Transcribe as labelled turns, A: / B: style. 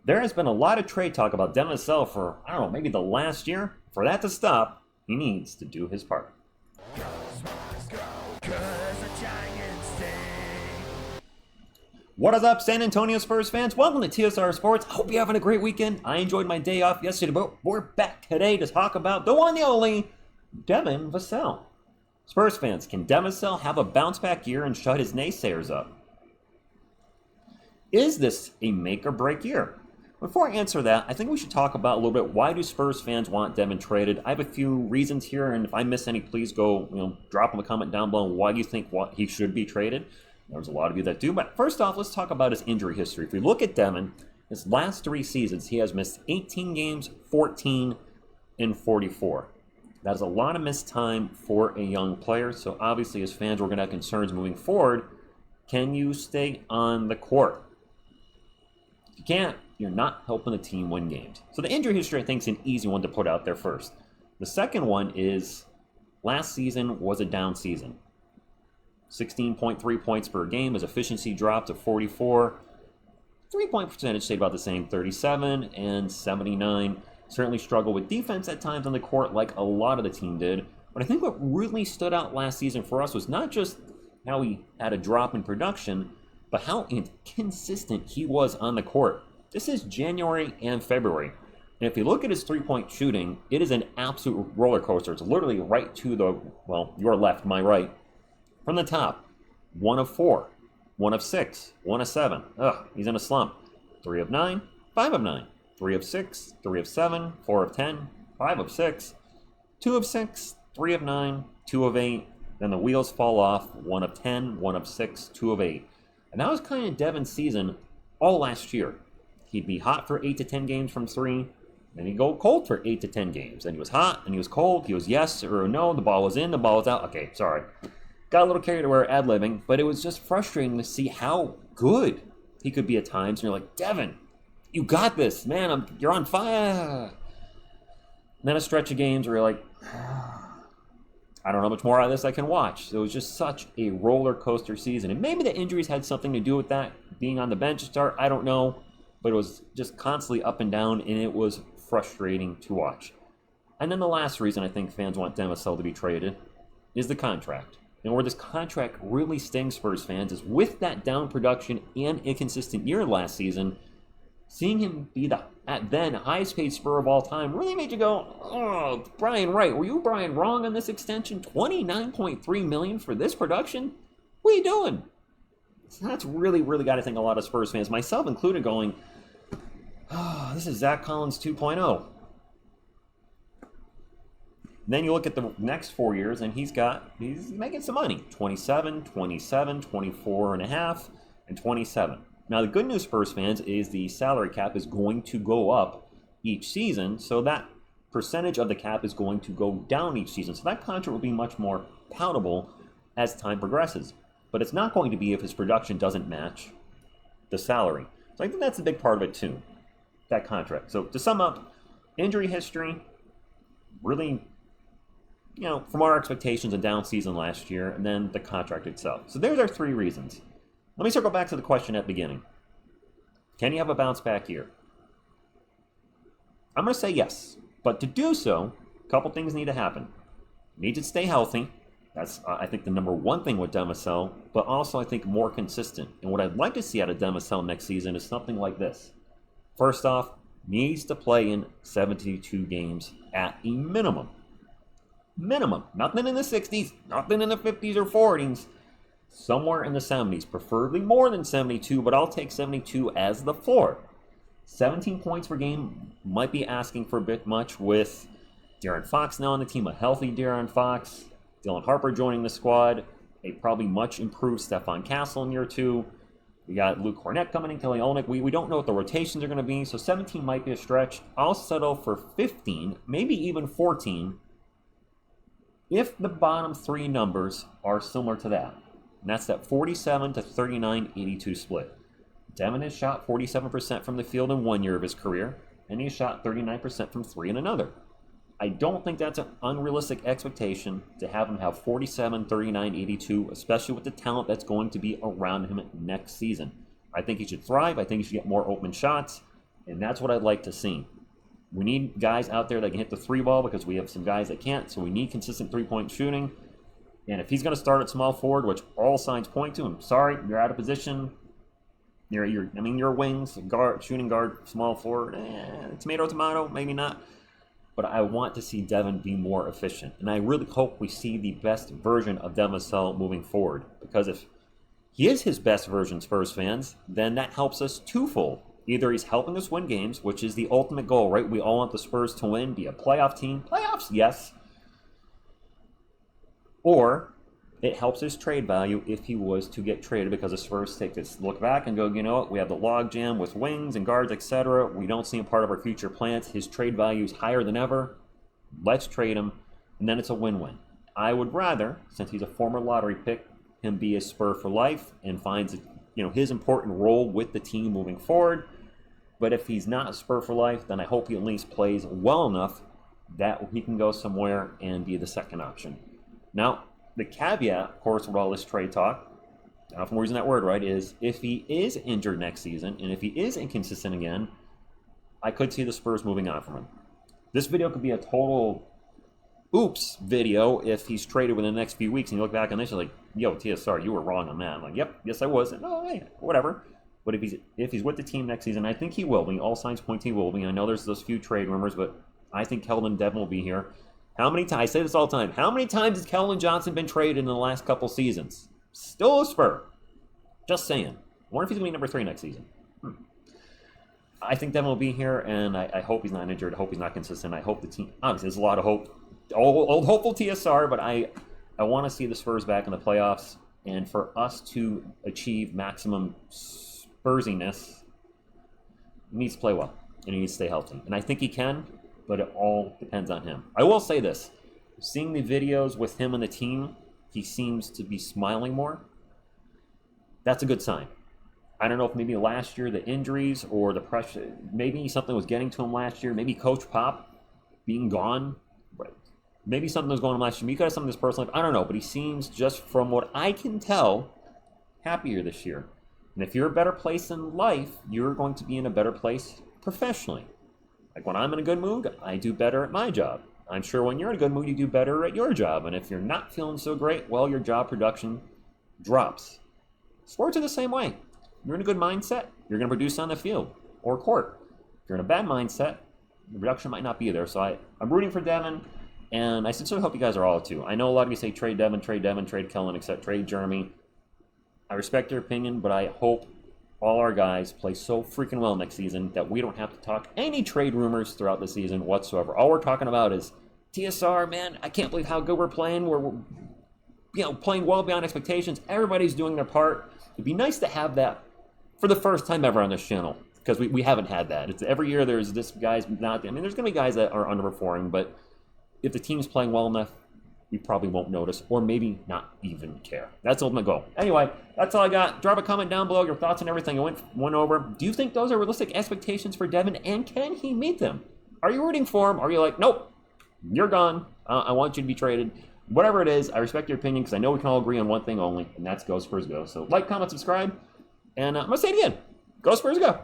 A: There has been a lot of trade talk about Devin Vassell for, I don't know, maybe the last year. For that to stop, he needs to do his part. What is up, San Antonio Spurs fans? Welcome to TSR Sports. I hope you're having a great weekend. I enjoyed my day off yesterday, but we're back today to talk about the one and only Devin Vassell. Spurs fans, can Devin Vassell have a bounce-back year and shut his naysayers up? Is this a make-or-break year? Before I answer that, I think we should talk about a little bit, why do Spurs fans want Devin traded? I have a few reasons here, and if I miss any, please go, drop them a comment down below on why you think he should be traded. There's a lot of you that do, but first off, let's talk about his injury history. If we look at Devin, his last 3 seasons, he has missed 18 games, 14, and 44. That is a lot of missed time for a young player, so obviously as fans, we're going to have concerns moving forward. Can you stay on the court? If you can't, you're not helping the team win games. So the injury history, I think, is an easy one to put out there first. The second one is last season was a down season. 16.3 points per game. His efficiency dropped to 44. 3-point percentage stayed about the same, 37 and 79. Certainly struggled with defense at times on the court like a lot of the team did. But I think what really stood out last season for us was not just how he had a drop in production, but how inconsistent he was on the court. This is January and February. And if you look at his 3-point shooting, it is an absolute roller coaster. It's literally right to the, your left, my right. From the top, 1 of 4, 1 of 6, 1 of 7. He's in a slump. 3 of 9, 5 of 9, 3 of 6, 3 of 7, 4 of 10, 5 of 6, 2 of 6, 3 of 9, 2 of 8. Then the wheels fall off, 1 of 10, 1 of 6, 2 of 8. And that was kind of Devin's season all last year. He'd be hot for 8 to 10 games from 3, then he'd go cold for 8 to 10 games. Then he was hot, and he was cold, he was yes or no, the ball was in, the ball was out. Okay, sorry. Got a little carried away ad-libbing, but it was just frustrating to see how good he could be at times. And you're like, Devin, you got this, man. You're on fire. And then a stretch of games where you're like, I don't know how much more out of this I can watch. So it was just such a roller coaster season. And maybe the injuries had something to do with that. Being on the bench to start, I don't know. But it was just constantly up and down, and it was frustrating to watch. And then the last reason I think fans want Devin Vassell to be traded is the contract. And where this contract really stings Spurs fans is with that down production and inconsistent year last season, seeing him be the at then highest paid Spur of all time really made you go, oh, Brian Wright, were you Brian wrong on this extension? $29.3 million for this production? What are you doing? So that's really got to think a lot of Spurs fans, myself included, going, oh, this is Zach Collins 2.0. Then you look at the next 4 years, and he's making some money. 27, 27, 24 and a half, and 27. Now, the good news, Spurs fans, is the salary cap is going to go up each season, so that percentage of the cap is going to go down each season. So that contract will be much more palatable as time progresses. But it's not going to be if his production doesn't match the salary. So I think that's a big part of it, too, that contract. So to sum up, injury history, really, from our expectations, a down season last year, and then the contract itself. So there's our 3 reasons. Let me circle back to the question at the beginning. Can you have a bounce-back year? I'm going to say yes. But to do so, a couple things need to happen. You need to stay healthy. That's, I think, the number one thing with Devin Vassell, but also, I think, more consistent. And what I'd like to see out of Devin Vassell next season is something like this. First off, needs to play in 72 games at a minimum. Minimum. Nothing in the 60s, nothing in the 50s or 40s. Somewhere in the 70s, preferably more than 72, but I'll take 72 as the floor. 17 points per game might be asking for a bit much with De'Aaron Fox now on the team, a healthy De'Aaron Fox, Dylan Harper joining the squad, a probably much improved Stephon Castle in year 2. We got Luke Cornett coming in, Kelly Olynyk. We don't know what the rotations are going to be, so 17 might be a stretch. I'll settle for 15, maybe even 14, if the bottom 3 numbers are similar to that. And that's that 47 to 39, 82 split. Devin has shot 47% from the field in 1 year of his career, and he shot 39% from 3 in another. I don't think that's an unrealistic expectation to have him have 47, 39, 82, especially with the talent that's going to be around him next season. I think he should thrive. I think he should get more open shots. And that's what I'd like to see. We need guys out there that can hit the three ball because we have some guys that can't. So we need consistent three-point shooting. And if he's going to start at small forward, which all signs point to, I'm sorry, you're out of position. Your wings, guard, shooting guard, small forward, tomato, maybe not. But I want to see Devin be more efficient. And I really hope we see the best version of Devin Vassell moving forward. Because if he is his best version, Spurs fans, then that helps us twofold. Either he's helping us win games, which is the ultimate goal, right? We all want the Spurs to win, be a playoff team. Playoffs, yes. Or it helps his trade value if he was to get traded, because the Spurs take this look back and go, you know what, we have the logjam with wings and guards, etc. We don't see him part of our future plans. His trade value is higher than ever. Let's trade him, and then it's a win-win. I would rather, since he's a former lottery pick, him be a Spur for life and finds his important role with the team moving forward. But if he's not a Spur for life, then I hope he at least plays well enough that he can go somewhere and be the second option. Now, the caveat, of course, with all this trade talk, I don't know if I'm using that word right, is if he is injured next season and if he is inconsistent again, I could see the Spurs moving on from him. This video could be a total oops video if he's traded within the next few weeks and you look back on this, you're like, yo, TSR, you were wrong on that. I'm like, yep, yes I was. And, oh, hey, whatever. But if he's with the team next season, I think he will be. All signs point to he will be. I know there's those few trade rumors, but I think Keldon Devin will be here. How many times? I say this all the time. How many times has Keldon Johnson been traded in the last couple seasons? Still a Spur. Just saying. I wonder if he's going to be number 3 next season. I think Devin will be here, and I hope he's not injured. I hope he's not consistent. I hope the team... Obviously, there's a lot of hope. Old hopeful TSR, but I want to see the Spurs back in the playoffs, and for us to achieve maximum Spursiness, he needs to play well, and he needs to stay healthy. And I think he can, but it all depends on him. I will say this. Seeing the videos with him and the team, he seems to be smiling more. That's a good sign. I don't know if maybe last year the injuries or the pressure, maybe something was getting to him last year. Maybe Coach Pop being gone. Maybe something was going on last year. Maybe he got something in his personal life. I don't know, but he seems, just from what I can tell, happier this year. And if you're a better place in life, you're going to be in a better place professionally. Like when I'm in a good mood, I do better at my job. I'm sure when you're in a good mood, you do better at your job. And if you're not feeling so great, well, your job production drops. Sports are the same way. You're in a good mindset, you're going to produce on the field or court. If you're in a bad mindset, the production might not be there. So I'm rooting for Devin, and I sincerely hope you guys are all too. I know a lot of you say trade Devin, trade Kellen, except trade Jeremy. I respect your opinion, but I hope all our guys play so freaking well next season that we don't have to talk any trade rumors throughout the season whatsoever. All we're talking about is TSR, man, I can't believe how good we're playing. We're playing well beyond expectations. Everybody's doing their part. It'd be nice to have that for the first time ever on this channel, because we haven't had that. It's every year there's this guy's not. I mean, there's going to be guys that are underperforming, but if the team's playing well enough, we probably won't notice, or maybe not even care. That's the ultimate goal. Anyway, that's all I got. Drop a comment down below, your thoughts on everything I went over. Do you think those are realistic expectations for Devin, and can he meet them? Are you rooting for him? Are you like, nope, you're gone. I want you to be traded. Whatever it is, I respect your opinion, because I know we can all agree on one thing only, and that's go Spurs go. So like, comment, subscribe, and I'm going to say it again. Go Spurs go.